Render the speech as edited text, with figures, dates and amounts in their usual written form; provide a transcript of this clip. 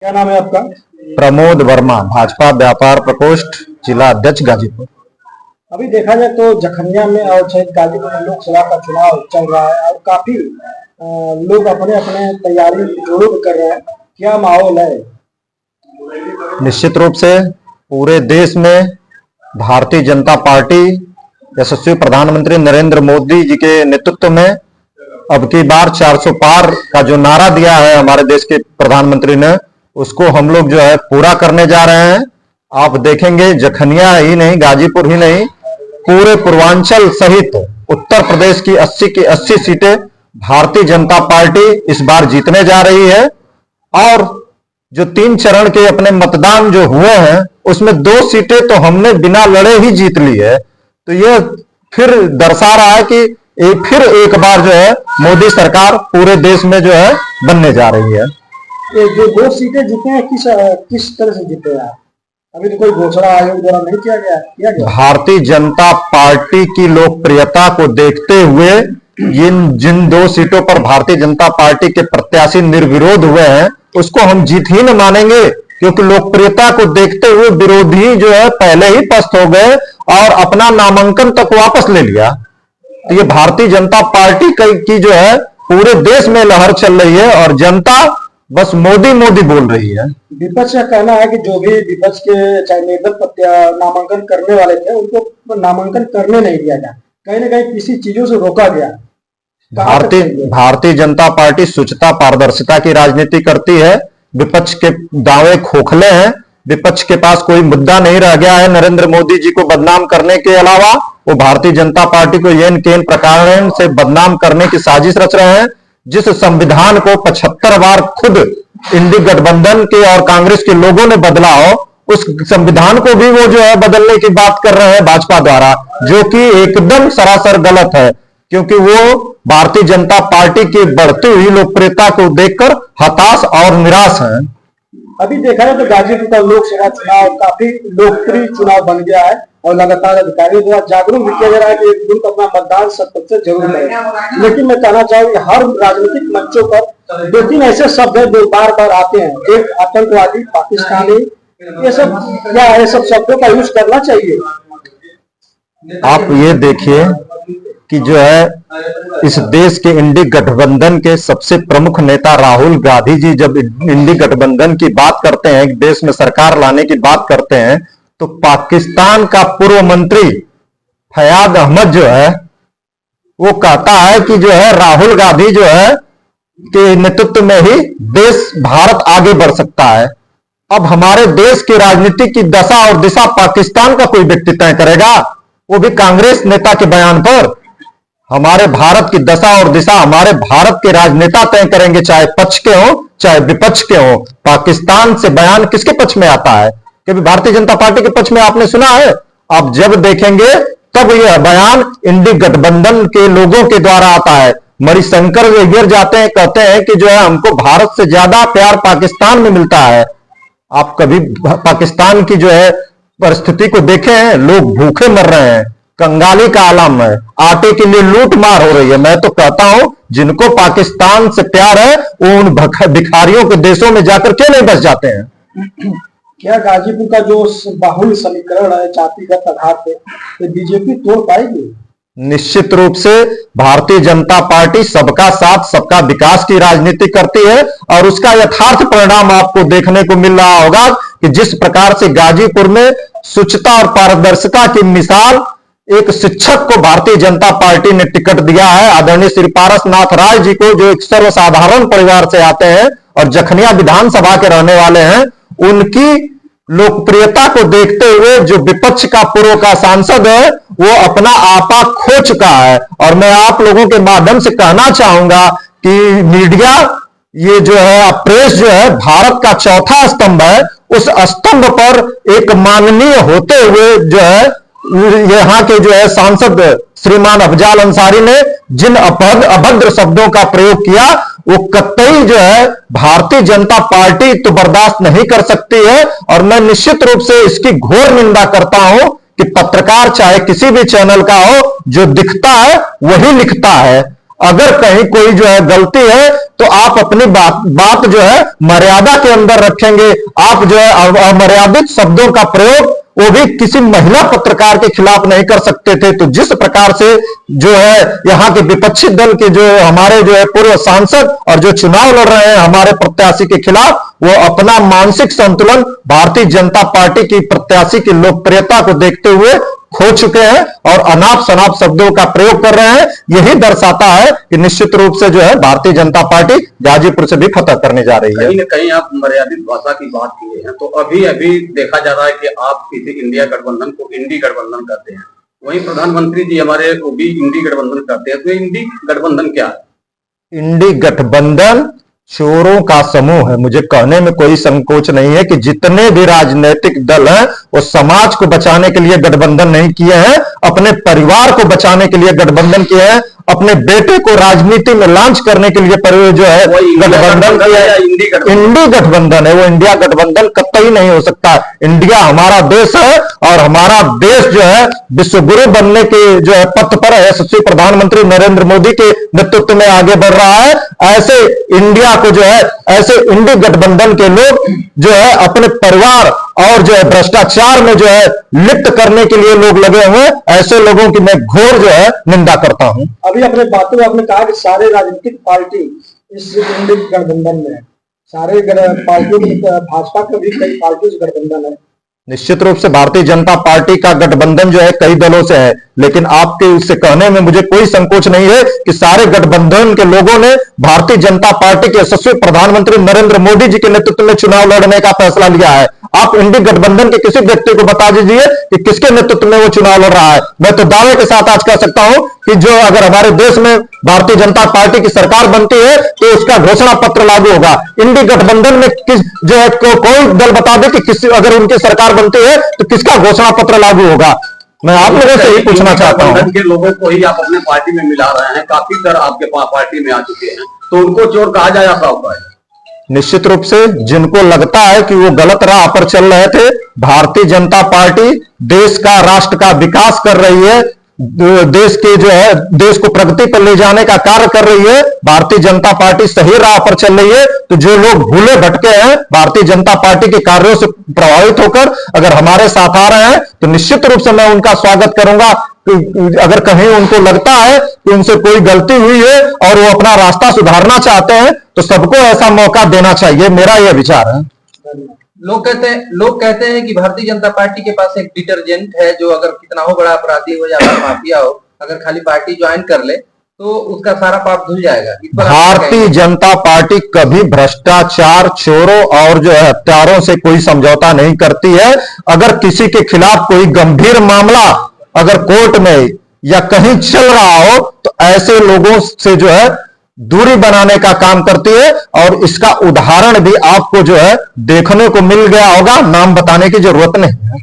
क्या नाम है आपका? प्रमोद वर्मा, भाजपा व्यापार प्रकोष्ठ, जिला अध्यक्ष गाजीपुर। अभी देखा जाए तो जखनिया में और शायद गाजीपुर में लोकसभा का चुनाव चल रहा है और काफी लोग अपने अपने तैयारी जोरों पे कर रहे हैं। क्या माहौल है? निश्चित रूप से पूरे देश में भारतीय जनता पार्टी यशस्वी प्रधानमंत्री नरेंद्र मोदी जी के नेतृत्व में अब की बार 400 पार का जो नारा दिया है हमारे देश के प्रधानमंत्री ने, उसको हम लोग जो है पूरा करने जा रहे हैं। आप देखेंगे जखनिया ही नहीं, गाजीपुर ही नहीं, पूरे पूर्वांचल सहित उत्तर प्रदेश की 80 की 80 सीटें भारतीय जनता पार्टी इस बार जीतने जा रही है। और जो 3 चरण के अपने मतदान जो हुए हैं उसमें 2 सीटें तो हमने बिना लड़े ही जीत ली है। तो यह फिर दर्शा रहा है कि फिर एक बार जो है मोदी सरकार पूरे देश में जो है बनने जा रही है। ये जो 2 सीटें जीते हैं किस तरह से जीते हैं? अभी तो कोई घोषणा आयोग द्वारा नहीं किया गया। भारतीय जनता पार्टी की लोकप्रियता को देखते हुए जिन 2 सीटों पर भारतीय जनता पार्टी के प्रत्याशी निर्विरोध हुए हैं उसको हम जीत ही न मानेंगे, क्योंकि लोकप्रियता को देखते हुए विरोधी जो है पहले ही पस्त हो गए और अपना नामांकन तक वापस ले लिया। तो ये भारतीय जनता पार्टी की जो है पूरे देश में लहर चल रही है और जनता बस मोदी मोदी बोल रही है। विपक्ष का कहना है कि जो भी विपक्ष के चाहे निर्दल नामांकन करने वाले थे उनको नामांकन करने नहीं दिया गया, कहीं ना कहीं किसी चीजों से रोका गया। भारतीय जनता पार्टी शुचिता पारदर्शिता की राजनीति करती है। विपक्ष के दावे खोखले हैं, विपक्ष के पास कोई मुद्दा नहीं रह गया है नरेंद्र मोदी जी को बदनाम करने के अलावा। वो भारतीय जनता पार्टी को येन केन प्रकार से बदनाम करने की साजिश रच रहे हैं। जिस संविधान को 75 बार खुद इंडी गठबंधन के और कांग्रेस के लोगों ने बदला हो, उस संविधान को भी वो जो है बदलने की बात कर रहे हैं भाजपा द्वारा, जो कि एकदम सरासर गलत है, क्योंकि वो भारतीय जनता पार्टी की बढ़ती हुई लोकप्रियता को देखकर हताश और निराश हैं। अभी देखा जाए तो गाजीपुर का लोकसभा चुनाव काफी लोकप्रिय चुनाव बन गया है और लगातार अधिकारियों द्वारा जागरूक भी किया जा रहा है कि एक दिन अपना मतदान 100% जरूर करें। लेकिन मैं कहना चाहूंगा हर राजनीतिक मंचों पर 2-3 ऐसे शब्द हैं जो बार बार आते हैं, एक आतंकवादी, पाकिस्तानी, ये सब शब्दों का यूज करना चाहिए। आप ये देखिए कि जो है इस देश के इंडी गठबंधन के सबसे प्रमुख नेता राहुल गांधी जी जब इंडी गठबंधन की बात करते हैं, देश में सरकार लाने की बात करते हैं, तो पाकिस्तान का पूर्व मंत्री फयाद अहमद जो है वो कहता है कि जो है राहुल गांधी जो है के नेतृत्व में ही देश भारत आगे बढ़ सकता है। अब हमारे देश की राजनीति की दशा और दिशा पाकिस्तान का कोई व्यक्ति तय करेगा, वो भी कांग्रेस नेता के बयान पर। हमारे भारत की दशा और दिशा हमारे भारत के राजनेता तय करेंगे, चाहे पक्ष के हो चाहे विपक्ष के हो। पाकिस्तान से बयान किसके पक्ष में आता है? कभी भारतीय जनता पार्टी के पक्ष में आपने सुना है? आप जब देखेंगे तब यह बयान इंडी गठबंधन के लोगों के द्वारा आता है। मणिशंकर गिर जाते हैं, कहते हैं कि जो है हमको भारत से ज्यादा प्यार पाकिस्तान में मिलता है। आप कभी पाकिस्तान की जो है परिस्थिति को देखे हैं? लोग भूखे मर रहे हैं, कंगाली का आलम है, आटे के लिए लूट मार हो रही है। मैं तो कहता हूं जिनको पाकिस्तान से प्यार है वो उन भिखारियों के देशों में जाकर क्यों नहीं बस जाते हैं? क्या गाजीपुर का जो बाहुल्य समीकरण है जातिगत आधार पे, तो बीजेपी तोड़ पाएगी? निश्चित रूप से भारतीय जनता पार्टी सबका साथ सबका विकास की राजनीति करती है और उसका यथार्थ परिणाम आपको देखने को मिल रहा होगा कि जिस प्रकार से गाजीपुर में शुचिता और पारदर्शिता की मिसाल एक शिक्षक को भारतीय जनता पार्टी ने टिकट दिया है, आदरणीय श्री पारसनाथ राय जी को, जो एक सर्वसाधारण परिवार से आते हैं और जखनिया विधानसभा के रहने वाले हैं। उनकी लोकप्रियता को देखते हुए जो विपक्ष का पूर्व का सांसद है वो अपना आपा खो चुका है। और मैं आप लोगों के माध्यम से कहना चाहूंगा कि मीडिया ये जो है प्रेस जो है भारत का चौथा स्तंभ है, उस स्तंभ पर एक माननीय होते हुए जो है यहाँ के जो है सांसद श्रीमान अफजाल अंसारी ने जिन अभद्र शब्दों का प्रयोग किया वो कतई जो है भारतीय जनता पार्टी तो बर्दाश्त नहीं कर सकती है। और मैं निश्चित रूप से इसकी घोर निंदा करता हूं कि पत्रकार चाहे किसी भी चैनल का हो, जो दिखता है वही लिखता है। अगर कहीं कोई जो है गलती है तो आप अपनी बात जो है मर्यादा के अंदर रखेंगे। आप जो है अमर्यादित शब्दों का प्रयोग वो भी किसी महिला पत्रकार के खिलाफ नहीं कर सकते थे। तो जिस प्रकार से जो है यहाँ के विपक्षी दल के जो हमारे जो है पूर्व सांसद और जो चुनाव लड़ रहे हैं हमारे प्रत्याशी के खिलाफ, वो अपना मानसिक संतुलन भारतीय जनता पार्टी की प्रत्याशी की लोकप्रियता को देखते हुए खो चुके हैं और अनाप शनाप शब्दों का प्रयोग कर रहे हैं। यही दर्शाता है कि निश्चित रूप से जो है भारतीय जनता पार्टी गाजीपुर से भी फतह करने जा रही है। कहीं न कहीं आप मर्यादित भाषा की बात किए हैं, तो अभी अभी देखा जा रहा है कि आप किसी इंडिया गठबंधन को इंडी गठबंधन कहते हैं, वहीं प्रधानमंत्री जी हमारे वो भी इंडी गठबंधन करते हैं। तो इंडी गठबंधन क्या है? इंडी गठबंधन चोरों का समूह है। मुझे कहने में कोई संकोच नहीं है कि जितने भी राजनीतिक दल हैं वो समाज को बचाने के लिए गठबंधन नहीं किए हैं, अपने परिवार को बचाने के लिए गठबंधन किए हैं, अपने बेटे को राजनीति में लॉन्च करने के लिए जो है गठबंधन किया है। इंडी गठबंधन है, वो इंडिया गठबंधन कतई नहीं हो सकता। इंडिया हमारा देश है और हमारा देश जो है विश्वगुरु बनने के जो है पथ पर है। यशस्वी प्रधानमंत्री नरेंद्र मोदी के नेतृत्व में आगे बढ़ रहा है। ऐसे इंडिया को जो है ऐसे इंडी गठबंधन के लोग जो है अपने परिवार और जो है भ्रष्टाचार में जो है लिप्त करने के लिए लोग लगे हुए, ऐसे लोगों की मैं घोर जो है निंदा करता हूं। अभी अपने बातों में आपने कहा कि सारे राजनीतिक पार्टी इस इंडी गठबंधन में है, सारे पार्टियों में, भाजपा के भी कई पार्टियों से गठबंधन है। निश्चित रूप से भारतीय जनता पार्टी का गठबंधन जो है कई दलों से है, लेकिन आपके उससे कहने में मुझे कोई संकोच नहीं है कि सारे गठबंधन के लोगों ने भारतीय जनता पार्टी के यशस्वी प्रधानमंत्री नरेंद्र मोदी जी के नेतृत्व में चुनाव लड़ने का फैसला लिया है। आप इंडी गठबंधन के किसी व्यक्ति को बता दीजिए कि किसके नेतृत्व में वो चुनाव लड़ रहा है। मैं तो दावे के साथ आज कह सकता हूं कि जो अगर हमारे देश में भारतीय जनता पार्टी की सरकार बनती है तो उसका घोषणा पत्र लागू होगा। इंडी गठबंधन में किस जो है कोई दल बता दे कि किस अगर उनकी सरकार बनती है तो किसका घोषणा पत्र लागू होगा। मैं आप लोगों से ही पूछना चाहता हूं के लोगों को ही आप अपने पार्टी में मिला रहे हैं, काफी दर आपके पार्टी में आ चुके हैं, तो उनको चोर कहा जाए ऐसा होता है? निश्चित रूप से जिनको लगता है कि वो गलत राह पर चल रहे थे, भारतीय जनता पार्टी देश का राष्ट्र का विकास कर रही है, देश के जो है देश को प्रगति पर ले जाने का कार्य कर रही है। भारतीय जनता पार्टी सही राह पर चल रही है। तो जो लोग भूले भटके हैं भारतीय जनता पार्टी के कार्यों से प्रभावित होकर अगर हमारे साथ आ रहे हैं तो निश्चित रूप से मैं उनका स्वागत करूंगा। अगर कहीं उनको लगता है कि उनसे कोई गलती हुई है और वो अपना रास्ता सुधारना चाहते हैं तो सबको ऐसा मौका देना चाहिए, मेरा यह विचार है। लोग कहते हैं कि भारतीय जनता पार्टी के पास एक डिटर्जेंट है जो अगर कितना हो बड़ा अपराधी हो या माफिया हो, अगर खाली पार्टी ज्वाइन कर ले तो उसका सारा पाप धुल जाएगा। भारतीय जनता पार्टी कभी भ्रष्टाचार, चोरों और जो है हत्यारों से कोई समझौता नहीं करती है। अगर किसी के खिलाफ कोई गंभीर मामला अगर कोर्ट में या कहीं चल रहा हो तो ऐसे लोगों से जो है दूरी बनाने का काम करती है। और इसका उदाहरण भी आपको जो है देखने को मिल गया होगा, नाम बताने की जरूरत नहीं है।